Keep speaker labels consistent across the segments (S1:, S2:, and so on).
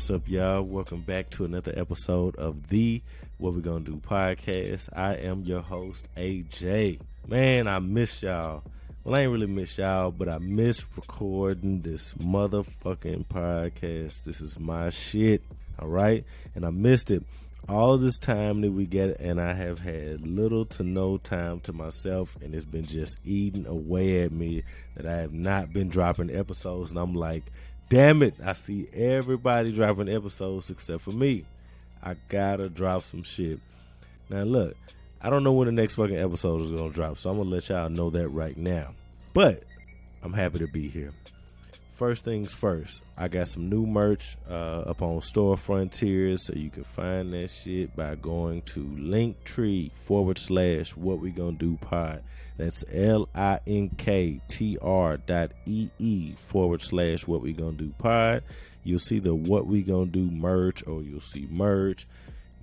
S1: What's up, y'all? Welcome back to another episode of the What We Gonna Do podcast. I am your host, AJ. Man, I miss y'all. Well, I ain't really miss y'all, but I miss recording this motherfucking podcast. This is my shit, all right? And I missed it all this time that we get, and I have had little to no time to myself, and it's been just eating away at me that I have not been dropping episodes, and I'm like, damn it, I see everybody dropping episodes except for me. I gotta drop some shit. Now look, I don't know when the next fucking episode is gonna drop, so I'm gonna let y'all know that right now. But I'm happy to be here. First things first, I got some new merch up on Store Frontiers, so you can find that shit by going to linktree.com/what we gonna do pod. That's linktr.ee/what we gonna do pod. You'll see the What We Gonna Do merch, or you'll see merch.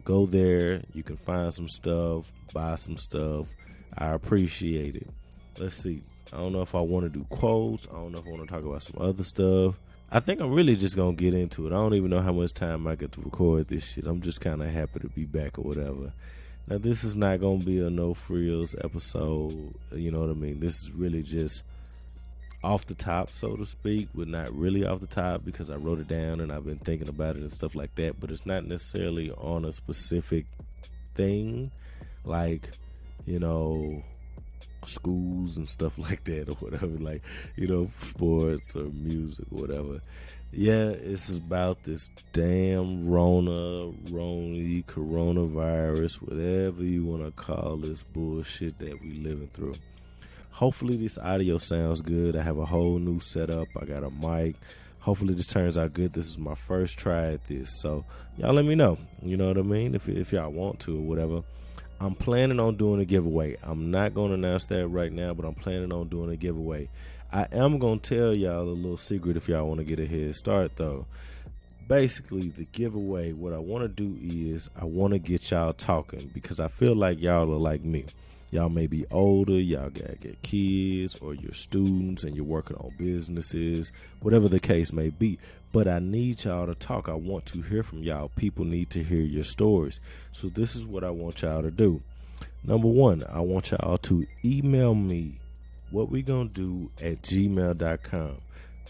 S1: Go there, you can find some stuff, buy some stuff. I appreciate it. Let's see. I don't know if I want to do quotes. I don't know if I want to talk about some other stuff. I think I'm really just going to get into it. I don't even know how much time I get to record this shit. I'm just kind of happy to be back or whatever. Now, this is not going to be a no frills episode. You know what I mean? This is really just off the top, so to speak, but not really off the top because I wrote it down and I've been thinking about it and stuff like that. But it's not necessarily on a specific thing like, you know, schools and stuff like that or whatever, like, you know, sports or music or whatever. Yeah, it's about this damn coronavirus, whatever you want to call this bullshit that we living through. Hopefully this audio sounds good. I have a whole new setup. I got a mic. Hopefully this turns out good. This is my first try at this, so y'all let me know, you know what I mean, if y'all want to or whatever. I'm planning on doing a giveaway. I'm not going to announce that right now, but I'm planning on doing a giveaway. I am going to tell y'all a little secret if y'all want to get a head start, though. Basically, the giveaway, what I want to do is I want to get y'all talking because I feel like y'all are like me. Y'all may be older, y'all got kids, or you're students and you're working on businesses, whatever the case may be. But I need y'all to talk. I want to hear from y'all. People need to hear your stories. So this is what I want y'all to do. Number one, I want y'all to email me whatwegonnado@gmail.com.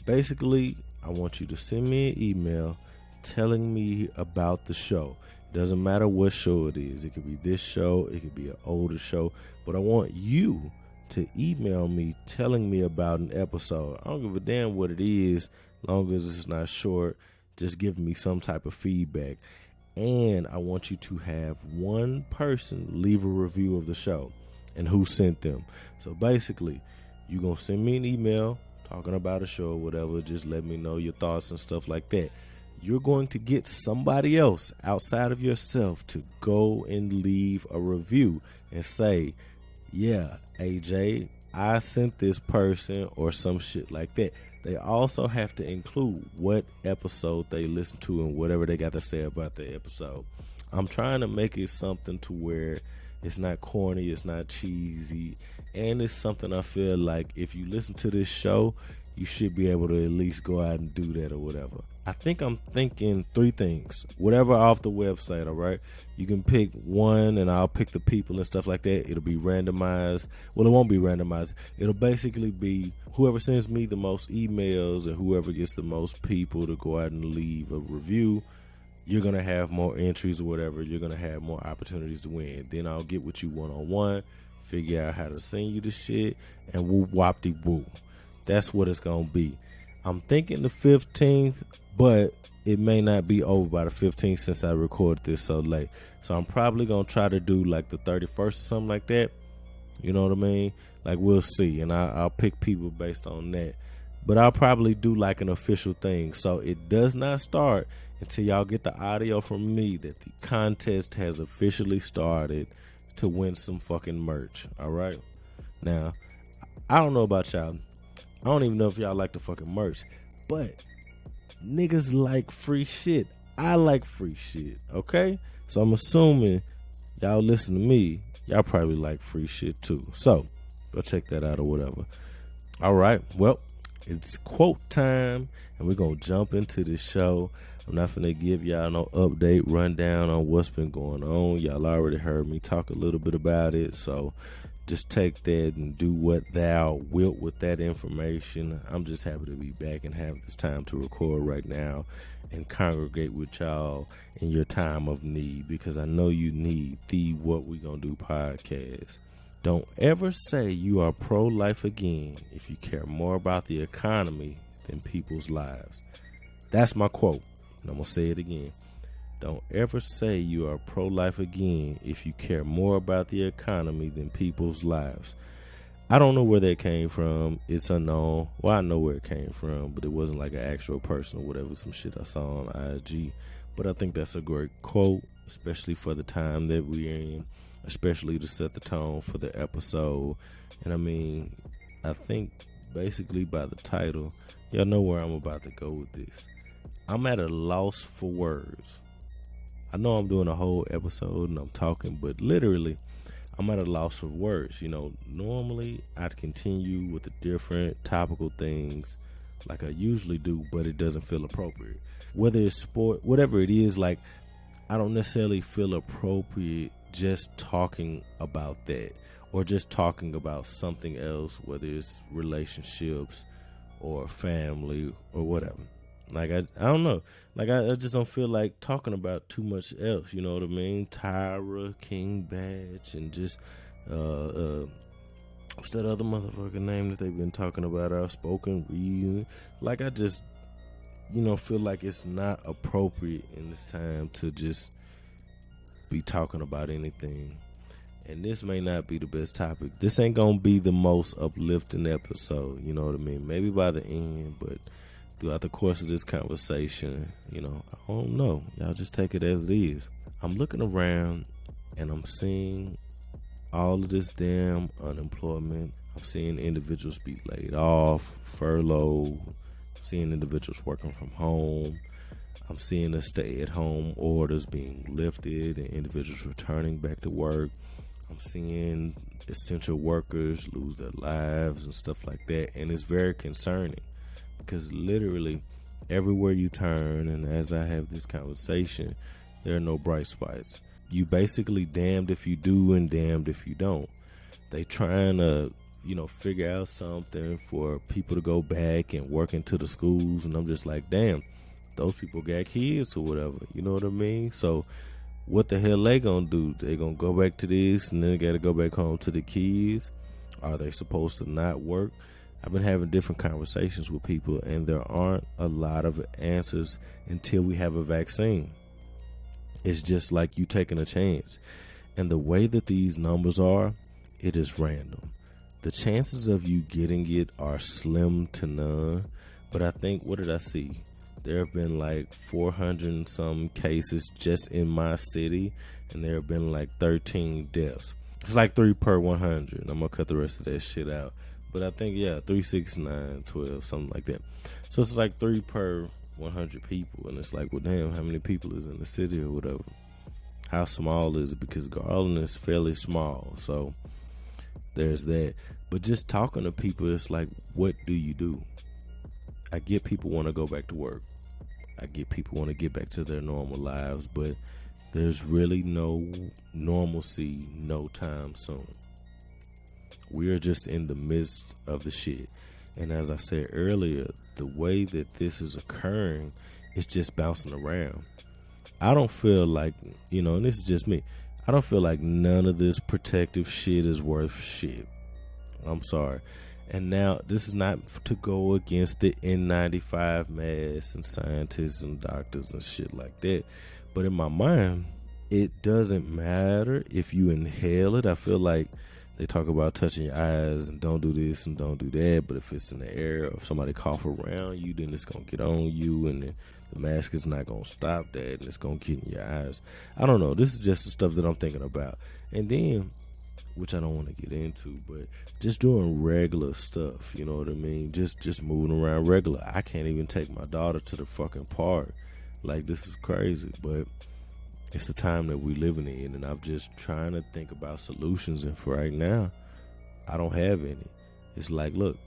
S1: Basically, I want you to send me an email telling me about the show. It doesn't matter what show it is. It could be this show. It could be an older show. But I want you to email me telling me about an episode. I don't give a damn what it is, long as it's not short. Just give me some type of feedback. And I want you to have one person leave a review of the show and who sent them. So basically, you're going to send me an email talking about a show or whatever. Just let me know your thoughts and stuff like that. You're going to get somebody else outside of yourself to go and leave a review and say, yeah, AJ, I sent this person, or some shit like that. They also have to include what episode they listened to and whatever they got to say about the episode. I'm trying to make it something to where it's not corny, it's not cheesy, and it's something I feel like if you listen to this show, you should be able to at least go out and do that or whatever. I think I'm thinking three things. Whatever off the website, all right? You can pick one, and I'll pick the people and stuff like that. It'll be randomized. Well, it won't be randomized. It'll basically be whoever sends me the most emails and whoever gets the most people to go out and leave a review, you're going to have more entries or whatever. You're going to have more opportunities to win. Then I'll get with you one-on-one, figure out how to send you the shit, and woo-wop-de-woo. That's what it's going to be. I'm thinking the 15th, but it may not be over by the 15th since I recorded this so late. So I'm probably going to try to do like the 31st or something like that. You know what I mean? Like, we'll see. And I'll pick people based on that. But I'll probably do like an official thing. So it does not start until y'all get the audio from me that the contest has officially started to win some fucking merch. All right? Now, I don't know about y'all. I don't even know if y'all like the fucking merch, but niggas like free shit. I like free shit, okay? So I'm assuming y'all listen to me, y'all probably like free shit too. So go check that out or whatever. All right, well, it's quote time, and we're going to jump into the show. I'm not finna give y'all no update, rundown on what's been going on. Y'all already heard me talk a little bit about it, so just take that and do what thou wilt with that information. I'm just happy to be back and have this time to record right now and congregate with y'all in your time of need, because I know you need the What We Gonna Do podcast. Don't ever say you are pro-life again if you care more about the economy than people's lives. That's my quote, and I'm gonna say it again. Don't ever say you are pro-life again if you care more about the economy than people's lives. I don't know where that came from. It's unknown. Well, I know where it came from, but it wasn't like an actual person or whatever, some shit I saw on IG. But I think that's a great quote, especially for the time that we're in, especially to set the tone for the episode. And I mean, I think basically by the title, y'all know where I'm about to go with this. I'm at a loss for words. I know I'm doing a whole episode and I'm talking, but literally, I'm at a loss for words. You know, normally I'd continue with the different topical things like I usually do, but it doesn't feel appropriate. Whether it's sport, whatever it is, like I don't necessarily feel appropriate just talking about that or just talking about something else, whether it's relationships or family or whatever. Like, I don't know. Like, I just don't feel like talking about too much else. You know what I mean? Tyra, King Batch, and just, what's that other motherfucker name that they've been talking about? Outspoken Read. Like, I just, feel like it's not appropriate in this time to just be talking about anything. And this may not be the best topic. This ain't gonna be the most uplifting episode. You know what I mean? Maybe by the end, but throughout the course of this conversation, I don't know. Y'all just take it as it is. I'm looking around and I'm seeing all of this damn unemployment. I'm seeing individuals be laid off, furloughed. I'm seeing individuals working from home. I'm seeing the stay-at-home orders being lifted and individuals returning back to work. I'm seeing essential workers lose their lives and stuff like that. And it's very concerning. Because literally everywhere you turn, and as I have this conversation, there are no bright spots. You basically damned if you do and damned if you don't. They trying to, figure out something for people to go back and work into the schools. And I'm just like, damn, those people got kids or whatever. You know what I mean? So what the hell they gonna do? They gonna go back to this and then they gotta go back home to the kids? Are they supposed to not work? I've been having different conversations with people, and there aren't a lot of answers until we have a vaccine. It's just like you taking a chance. And the way that these numbers are, it is random. The chances of you getting it are slim to none. But I think, what did I see? There have been like 400 and some cases just in my city, and there have been like 13 deaths. It's like 3 per 100. I'm going to cut the rest of that shit out. But I think, 3, 6, 9, 12, something like that. So it's like 3 per 100 people. And it's like, well, damn, how many people is in the city or whatever? How small is it? Because Garland is fairly small. So there's that. But just talking to people, it's like, what do you do? I get people want to go back to work. I get people want to get back to their normal lives. But there's really no normalcy no time soon. We are just in the midst of the shit. And as I said earlier, the way that this is occurring is just bouncing around. I don't feel like, and this is just me, I don't feel like none of this protective shit is worth shit. I'm sorry. And now, this is not to go against the N95 masks and scientists and doctors and shit like that. But in my mind, it doesn't matter if you inhale it. I feel like they talk about touching your eyes and don't do this and don't do that. But if it's in the air or if somebody cough around you, then it's going to get on you and the mask is not going to stop that and it's going to get in your eyes. I don't know. This is just the stuff that I'm thinking about. And then, which I don't want to get into, but just doing regular stuff, you know what I mean? Just moving around regular. I can't even take my daughter to the fucking park. Like, this is crazy, but it's the time that we living in, and I'm just trying to think about solutions, and for right now, I don't have any. It's like, look,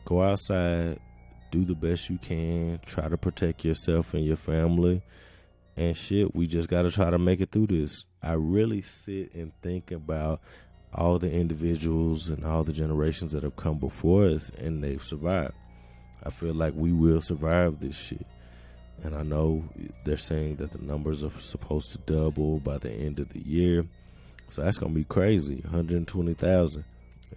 S1: go outside, do the best you can. Try to protect yourself and your family. And shit, we just got to try to make it through this. I really sit and think about all the individuals and all the generations that have come before us, and they've survived. I feel like we will survive this shit. And I know they're saying that the numbers are supposed to double by the end of the year. So that's going to be crazy, 120,000.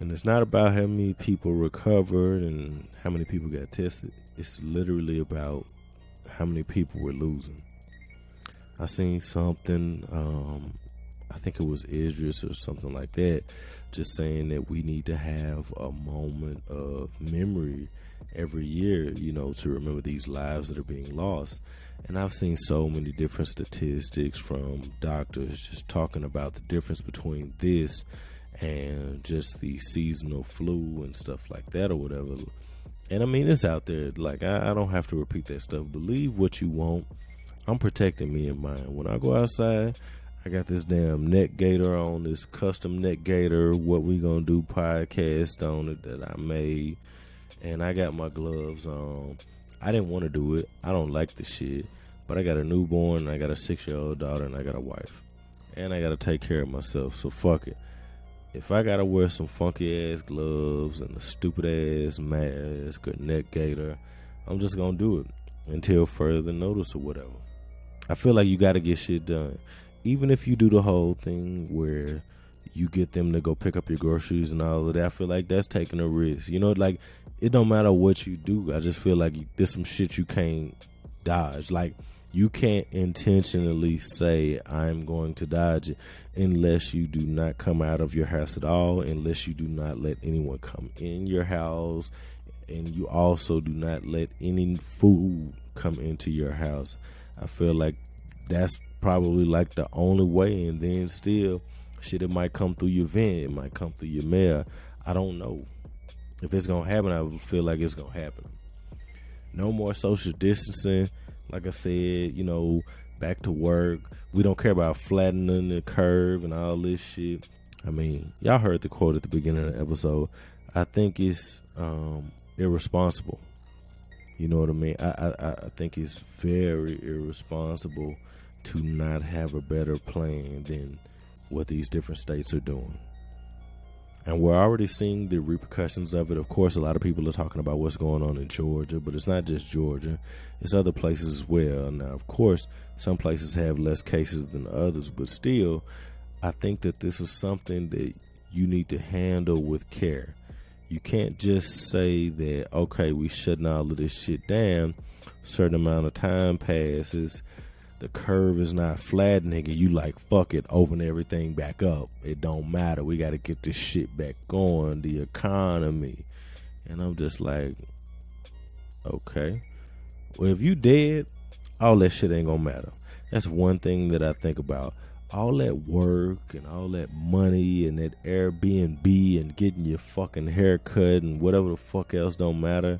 S1: And it's not about how many people recovered and how many people got tested. It's literally about how many people we're losing. I seen something, I think it was Idris or something like that, just saying that we need to have a moment of memory every year, to remember these lives that are being lost. And I've seen so many different statistics from doctors just talking about the difference between this and just the seasonal flu and stuff like that or whatever. And I mean, it's out there. Like, I don't have to repeat that stuff. Believe what you want. I'm protecting me and mine. When I go outside, I got this damn neck gaiter on, this custom neck gaiter, What We Gonna Do podcast on it that I made. And I got my gloves on. I didn't want to do it. I don't like the shit. But I got a newborn, I got a 6-year-old daughter, and I got a wife. And I got to take care of myself, so fuck it. If I got to wear some funky-ass gloves and a stupid-ass mask or neck gaiter, I'm just going to do it until further notice or whatever. I feel like you got to get shit done. Even if you do the whole thing where you get them to go pick up your groceries and all of that, I feel like that's taking a risk. Like, it don't matter what you do. I just feel like there's some shit you can't dodge. Like, you can't intentionally say, I'm going to dodge it, unless you do not come out of your house at all, unless you do not let anyone come in your house, and you also do not let any food come into your house. I feel like that's probably like the only way, and then still, shit, it might come through your vent, it might come through your mail. I don't know. If it's going to happen, I would feel like it's going to happen. No more social distancing. Like I said, back to work. We don't care about flattening the curve and all this shit. I mean, y'all heard the quote at the beginning of the episode. I think it's irresponsible. You know what I mean? I think it's very irresponsible to not have a better plan than what these different states are doing. And we're already seeing the repercussions of it. Of course, a lot of people are talking about what's going on in Georgia, but it's not just Georgia. It's other places as well. Now, of course, some places have less cases than others, but still, I think that this is something that you need to handle with care. You can't just say that, okay, we shutting all of this shit down. A certain amount of time passes. The curve is not flattening, and you like, fuck it, open everything back up. It don't matter. We got to get this shit back going, the economy. And I'm just like, okay. Well, if you dead, all that shit ain't going to matter. That's one thing that I think about. All that work and all that money and that Airbnb and getting your fucking haircut and whatever the fuck else don't matter,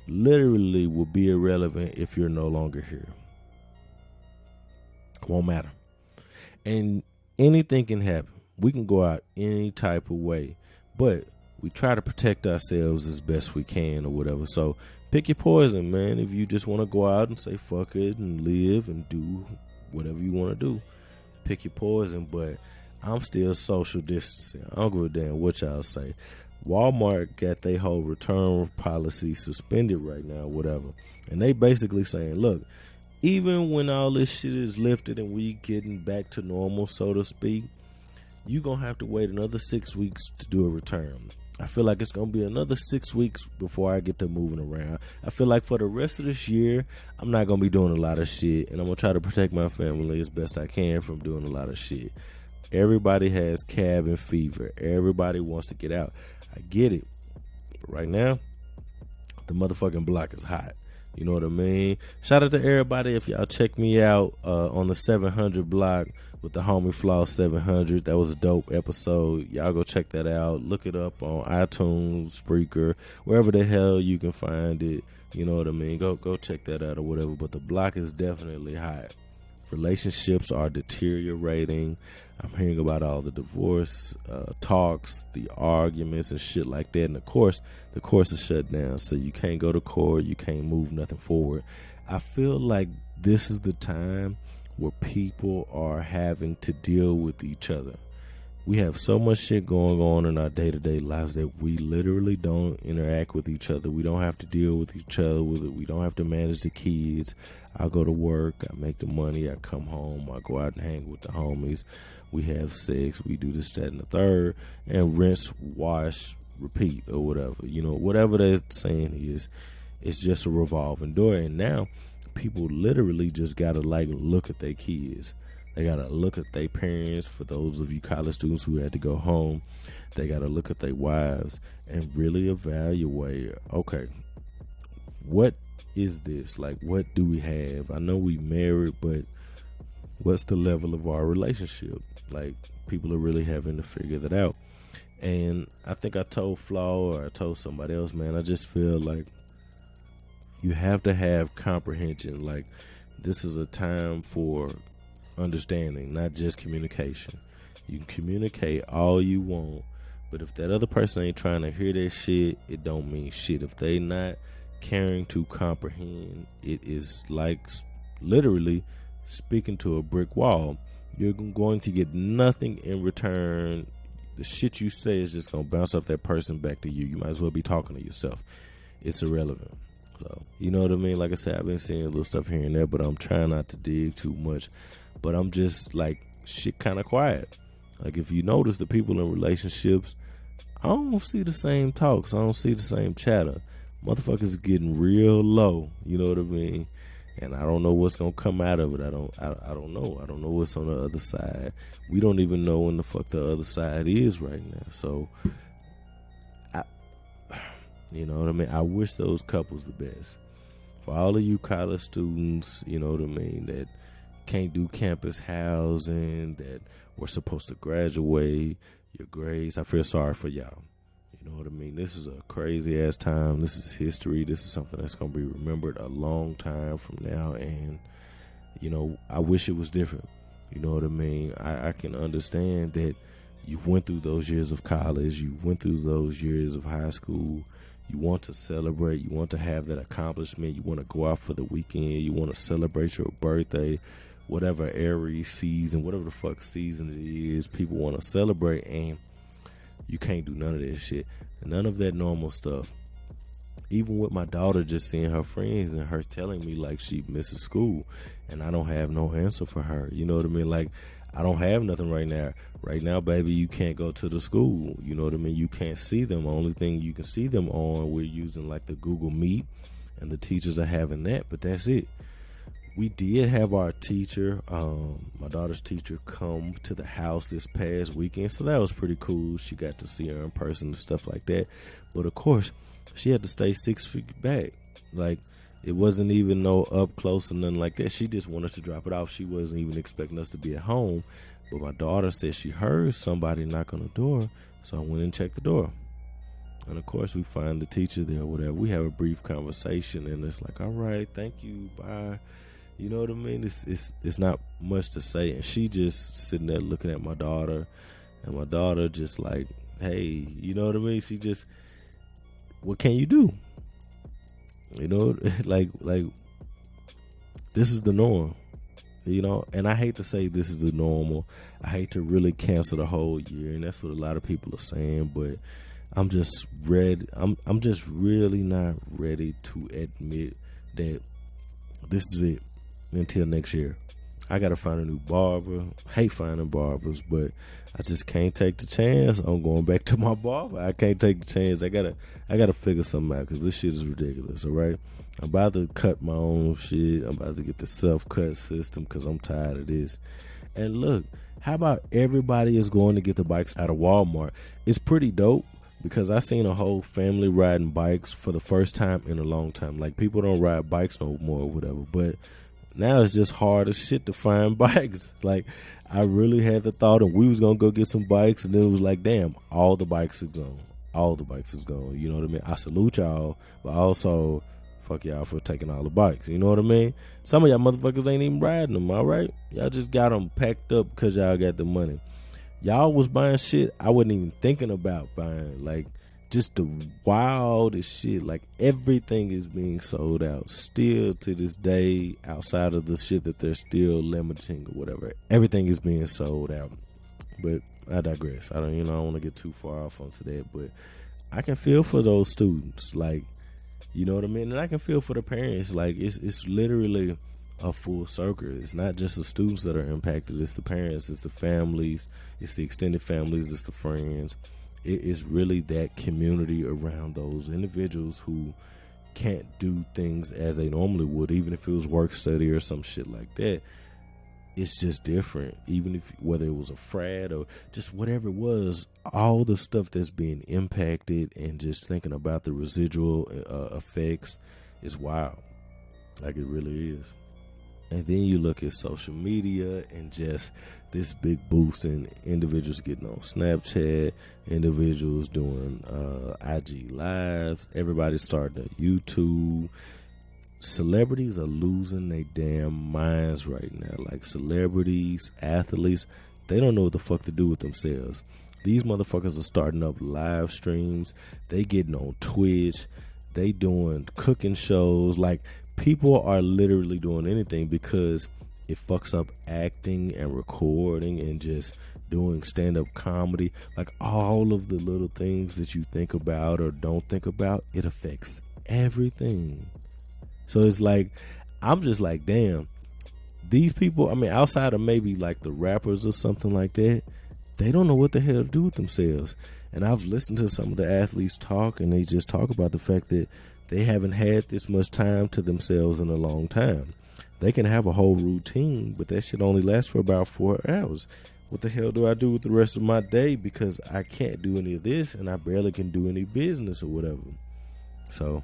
S1: literally will be irrelevant if you're no longer here. Won't matter. And anything can happen. We can go out any type of way, but we try to protect ourselves as best we can or whatever. So pick your poison, man. If you just want to go out and say fuck it and live and do whatever you want to do, pick your poison. But I'm still social distancing. I don't give a damn what y'all say. Walmart got their whole return policy suspended right now, whatever. And they basically saying, look, even when all this shit is lifted and we getting back to normal, so to speak, you going to have to wait another 6 weeks to do a return. I feel like it's going to be another 6 weeks before I get to moving around. I feel like for the rest of this year, I'm not going to be doing a lot of shit, and I'm going to try to protect my family as best I can from doing a lot of shit. Everybody has cabin fever. Everybody wants to get out. I get it. But right now, the motherfucking block is hot. You know what I mean? Shout out to everybody if y'all check me out on the 700 block with the homie Flaw 700. That was a dope episode. Y'all go check that out. Look it up on iTunes, Spreaker, wherever the hell you can find it. You know what I mean? Go check that out or whatever. But the block is definitely hot Relationships are deteriorating. I'm hearing about all the divorce talks, the arguments and shit like that. And the course is shut down, so you can't go to court, you can't move nothing forward. I feel like this is the time where people are having to deal with each other. We have so much shit going on in our day-to-day lives that we literally don't interact with each other. We don't have to deal with each other with it. We don't have to manage the kids. I go to work, I make the money, I come home, I go out and hang with the homies. We have sex, we do this, that, and the third, and rinse, wash, repeat, or whatever. You know, whatever that saying is, it's just a revolving door. And now people literally just gotta like look at their kids. They gotta look at their parents. For those of you college students who had to go home, they gotta look at their wives and really evaluate, okay, what is this? Like, what do we have? I know we married, but what's the level of our relationship? Like, people are really having to figure that out. And I think I told Flaw, or I told somebody else, man, I just feel like you have to have comprehension. Like, this is a time for understanding, not just communication. You can communicate all you want, but if that other person ain't trying to hear that shit, it don't mean shit. If they not caring to comprehend, it is like literally speaking to a brick wall. You're going to get nothing in return. The shit you say is just going to bounce off that person back to you. You might as well be talking to yourself. It's irrelevant. So, you know what I mean? Like I said, I've been seeing little stuff here and there, but I'm trying not to dig too much. But I'm just like, shit kind of quiet. Like, if you notice, the people in relationships, I don't see the same talks. I don't see the same chatter. Motherfuckers getting real low. You know what I mean? And I don't know what's gonna come out of it. I don't know. I don't know what's on the other side. We don't even know when the fuck the other side is right now. So, you know what I mean? I wish those couples the best. For all of you college students, you know what I mean, that can't do campus housing, that were supposed to graduate, your grades, I feel sorry for y'all. You know what I mean? This is a crazy ass time. This is history. This is something that's going to be remembered a long time from now. And, you know, I wish it was different. You know what I mean? I can understand that you went through those years of college. You went through those years of high school. You want to celebrate. You want to have that accomplishment. You want to go out for the weekend. You want to celebrate your birthday, whatever Aries season, whatever the fuck season it is. People want to celebrate, and you can't do none of that shit. None of that normal stuff. Even with my daughter, just seeing her friends and her telling me like she misses school, and I don't have no answer for her. You know what I mean? Like, I don't have nothing right now. Right now, baby, you can't go to the school. You know what I mean? You can't see them. Only thing you can see them on, we're using like the Google Meet, and the teachers are having that, but that's it. We did have our teacher, my daughter's teacher, come to the house this past weekend, so that was pretty cool. She got to see her in person and stuff like that. But of course, she had to stay 6 feet back. Like, it wasn't even no up close or nothing like that. She just wanted to drop it off. She wasn't even expecting us to be at home. But my daughter said she heard somebody knock on the door, so I went and checked the door. And of course, we find the teacher there or whatever. We have a brief conversation, and it's like, all right, thank you, bye. You know what I mean? It's not much to say. And she just sitting there looking at my daughter, and my daughter just like, hey, you know what I mean? She just, what can you do? You know, like this is the norm. You know, and I hate to say this is the normal. I hate to really cancel the whole year, and that's what a lot of people are saying, but I'm just ready. I'm just really not ready to admit that this is it until next year. I gotta find a new barber. Hate finding barbers, but I just can't take the chance. I'm going back to my barber. I can't take the chance. I gotta figure something out, because this shit is ridiculous. All right, I'm about to cut my own shit. I'm about to get the self-cut system, because I'm tired of this. And look, how about everybody is going to get the bikes out of Walmart? It's pretty dope, because I seen a whole family riding bikes for the first time in a long time. Like, people don't ride bikes no more or whatever, but now it's just hard as shit to find bikes. Like, I really had the thought, and we was gonna go get some bikes, and then it was like, damn, all the bikes are gone. All the bikes is gone. You know what I mean? I salute y'all, but also, fuck y'all for taking all the bikes. You know what I mean? Some of y'all motherfuckers ain't even riding them, all right? Y'all just got them packed up because y'all got the money. Y'all was buying shit I wasn't even thinking about buying. Like, just the wildest shit. Like, everything is being sold out still to this day, outside of the shit that they're still limiting or whatever. Everything is being sold out. But I digress. I don't want to get too far off onto that, but I can feel for those students, like, you know what I mean? And I can feel for the parents. Like, it's literally a full circle. It's not just the students that are impacted. It's the parents, it's the families, it's the extended families, it's the friends. It is really that community around those individuals who can't do things as they normally would, even if it was work study or some shit like that. It's just different. Even if, whether it was a frat or just whatever it was, all the stuff that's being impacted and just thinking about the residual effects is wild. Like, it really is. And then you look at social media and just this big boost in individuals getting on Snapchat, individuals doing IG lives, everybody starting a YouTube. Celebrities are losing their damn minds right now. Like, celebrities, athletes, they don't know what the fuck to do with themselves. These motherfuckers are starting up live streams. They getting on Twitch. They doing cooking shows. Like, people are literally doing anything because it fucks up acting and recording and just doing stand-up comedy. Like, all of the little things that you think about or don't think about, it affects everything. So it's like, I'm just like, damn, these people, I mean, outside of maybe like the rappers or something like that, they don't know what the hell to do with themselves. And I've listened to some of the athletes talk, and they just talk about the fact that they haven't had this much time to themselves in a long time. They can have a whole routine, but that shit only lasts for about 4 hours. What the hell do I do with the rest of my day? Because I can't do any of this, and I barely can do any business or whatever. So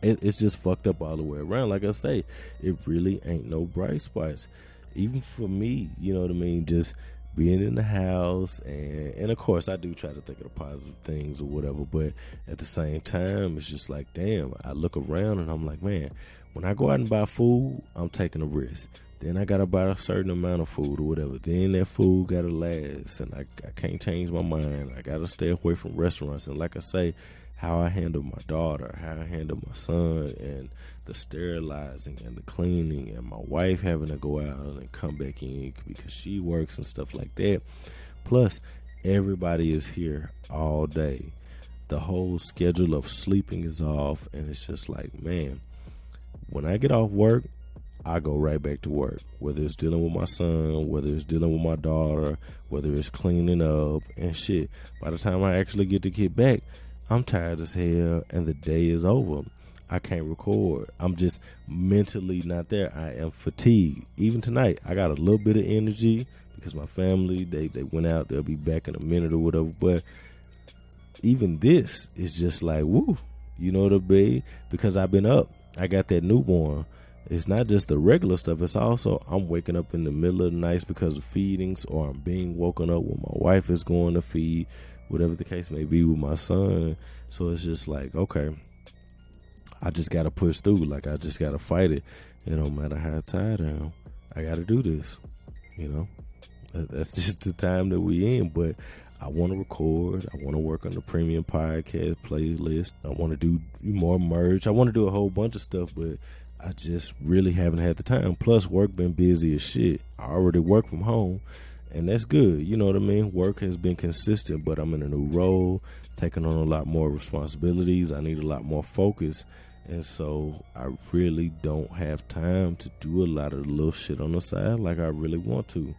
S1: it's just fucked up all the way around. Like I say, it really ain't no bright spots. Even for me, you know what I mean? Just being in the house, and of course I do try to think of the positive things or whatever, but at the same time, it's just like, damn, I look around and I'm like, man, when I go out and buy food, I'm taking a risk. Then I gotta buy a certain amount of food or whatever. Then that food gotta last, and I can't change my mind. I gotta stay away from restaurants. And like I say, how I handle my daughter, how I handle my son, and the sterilizing and the cleaning, and my wife having to go out and come back in because she works and stuff like that. Plus, everybody is here all day. The whole schedule of sleeping is off, and it's just like, man, when I get off work, I go right back to work, whether it's dealing with my son, whether it's dealing with my daughter, whether it's cleaning up and shit. By the time I actually get to get back, I'm tired as hell, and the day is over. I can't record. I'm just mentally not there. I am fatigued. Even tonight, I got a little bit of energy because my family, they went out. They'll be back in a minute or whatever. But even this is just like, woo, you know what I mean? Because I've been up. I got that newborn. It's not just the regular stuff. It's also I'm waking up in the middle of the night because of feedings, or I'm being woken up when my wife is going to feed, whatever the case may be with my son. So it's just like, okay, I just got to push through. Like, I just got to fight it. It don't matter how tired I am. I got to do this, you know. That's just the time that we in. But I want to record. I want to work on the premium podcast playlist. I want to do more merch. I want to do a whole bunch of stuff, but I just really haven't had the time. Plus, work been busy as shit. I already work from home, and that's good. You know what I mean? Work has been consistent, but I'm in a new role, taking on a lot more responsibilities. I need a lot more focus, and so I really don't have time to do a lot of the little shit on the side like I really want to.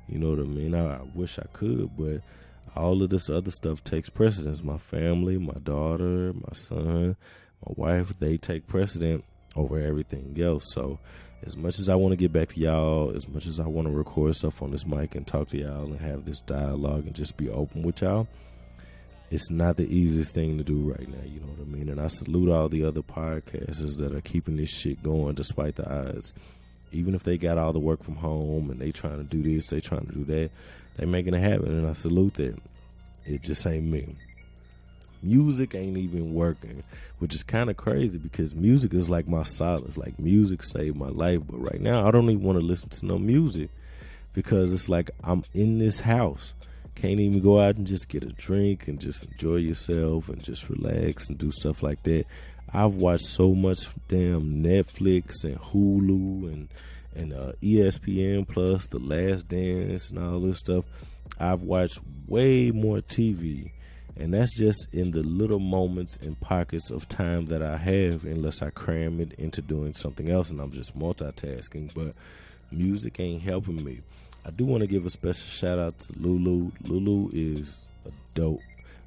S1: You know what I mean? I wish I could, but all of this other stuff takes precedence. My family, my daughter, my son, my wife, they take precedent over everything else. So as much as I want to get back to y'all, as much as I want to record stuff on this mic and talk to y'all and have this dialogue and just be open with y'all, it's not the easiest thing to do right now. You know what I mean? And I salute all the other podcasters that are keeping this shit going despite the odds. Even if they got all the work from home and they trying to do this, they trying to do that, they making it happen, and I salute that. It just ain't me. Music ain't even working, which is kind of crazy because music is like my solace. Like music saved my life, but right now I don't even want to listen to no music because it's like I'm in this house. Can't even go out and just get a drink and just enjoy yourself and just relax and do stuff like that. I've watched so much damn Netflix and Hulu and ESPN Plus, The Last Dance, and all this stuff. I've watched way more TV, and that's just in the little moments and pockets of time that I have, unless I cram it into doing something else and I'm just multitasking. But music ain't helping me. I do want to give a special shout out to Lulu. Lulu is a dope.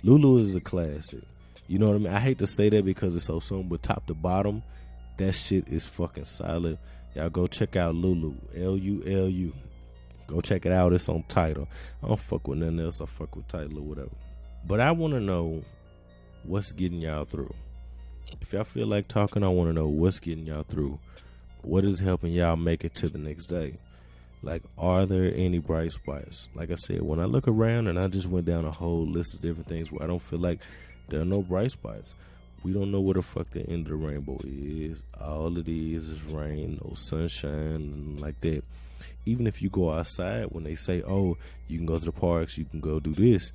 S1: Lulu is a classic. You know what I mean? I hate to say that because it's so soon, but top to bottom, that shit is fucking solid. Y'all go check out Lulu, Lulu. Go check it out. It's on Tidal. I don't fuck with nothing else. I fuck with Tidal or whatever. But I want to know what's getting y'all through. If y'all feel like talking, I want to know what's getting y'all through. What is helping y'all make it to the next day? Like, are there any bright spots? Like I said, when I look around and I just went down a whole list of different things where I don't feel like there are no bright spots. We don't know where the fuck the end of the rainbow is. All it is rain, no sunshine, like that. Even if you go outside, when they say, oh, you can go to the parks, you can go do this.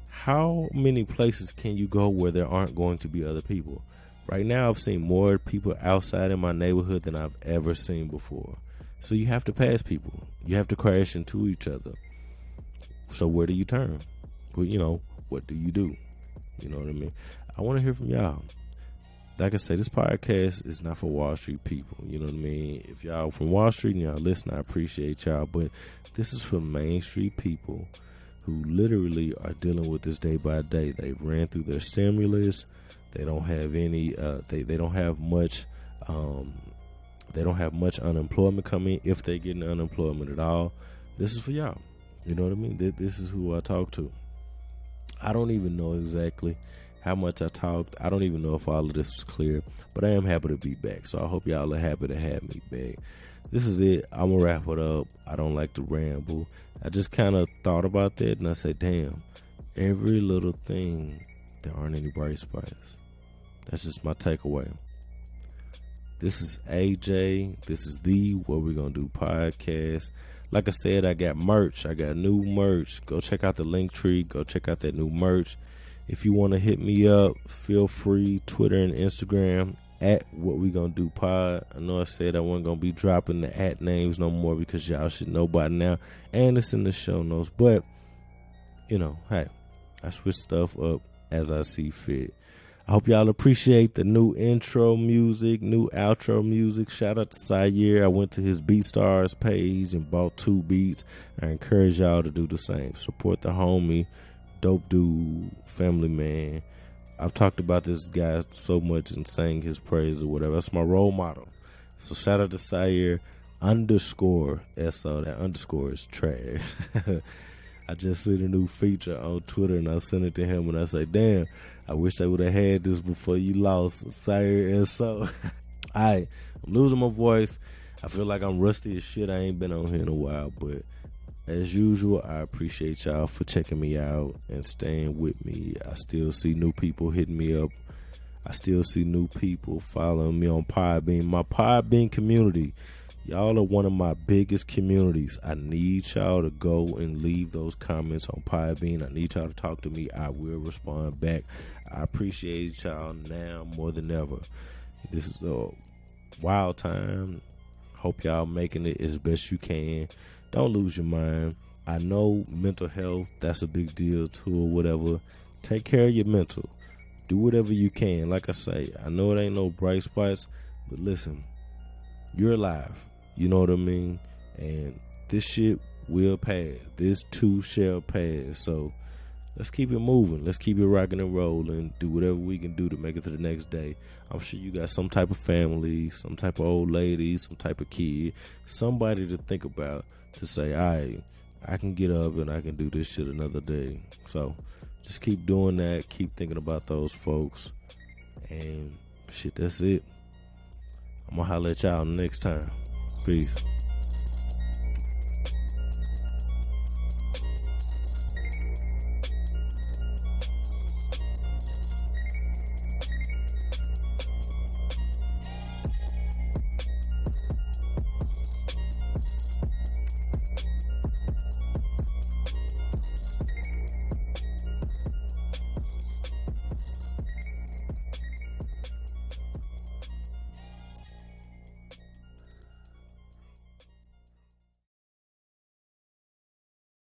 S1: How many places can you go where there aren't going to be other people? Right now, I've seen more people outside in my neighborhood than I've ever seen before. So you have to pass people. You have to crash into each other. So where do you turn? Well, you know, what do you do? You know what I mean? I want to hear from y'all. Like I say, this podcast is not for Wall Street people. You know what I mean? If y'all from Wall Street and y'all listen, I appreciate y'all. But this is for Main Street people who literally are dealing with this day by day. They've ran through their stimulus. They don't have any. They don't have much. They don't have much unemployment coming, if they're getting unemployment at all. This is for y'all. You know what I mean? This is who I talk to. I don't even know exactly how much I talked. I don't even know if all of this was clear, but I am happy to be back. So I hope y'all are happy to have me back. This is it. I'm going to wrap it up. I don't like to ramble. I just kind of thought about that and I said, damn, every little thing, there aren't any bright spots. That's just my takeaway. This is AJ. This is the What We're Gonna Do podcast. Like I said, I got merch. I got new merch. Go check out the link tree. Go check out that new merch. If you want to hit me up, feel free. Twitter and Instagram at What We Gonna Do pod. I know I said I wasn't gonna be dropping the at names no more because y'all should know by now, and it's in the show notes. But you know, hey, I switch stuff up as I see fit. I hope y'all appreciate the new intro music, new outro music. Shout out to Sayer. I went to his BeatStars page and bought 2 beats. I encourage y'all to do the same. Support the homie, dope dude, family man. I've talked about this guy so much and sang his praise or whatever. That's my role model. So shout out to Sayer _SO. That underscore is trash. I just see the new feature on Twitter and I sent it to him and I say, damn, I wish they would have had this before you lost, Sayer SO. I'm losing my voice. I feel like I'm rusty as shit. I ain't been on here in a while, but as usual, I appreciate y'all for checking me out and staying with me. I still see new people hitting me up. I still see new people following me on Podbean. My Podbean community, y'all are one of my biggest communities. I need y'all to go and leave those comments on Podbean. I need y'all to talk to me. I will respond back. I appreciate y'all now more than ever. This is a wild time. Hope y'all making it as best you can. Don't lose your mind. I know mental health, that's a big deal too or whatever. Take care of your mental. Do whatever you can. Like I say, I know it ain't no bright spots, but listen, you're alive. You know what I mean? And this shit will pass. This too shall pass. So let's keep it moving. Let's keep it rocking and rolling. Do whatever we can do to make it to the next day. I'm sure you got some type of family, some type of old lady, some type of kid, somebody to think about to say, I can get up and I can do this shit another day. So just keep doing that. Keep thinking about those folks. And shit, that's it. I'm going to holler at y'all next time. Peace.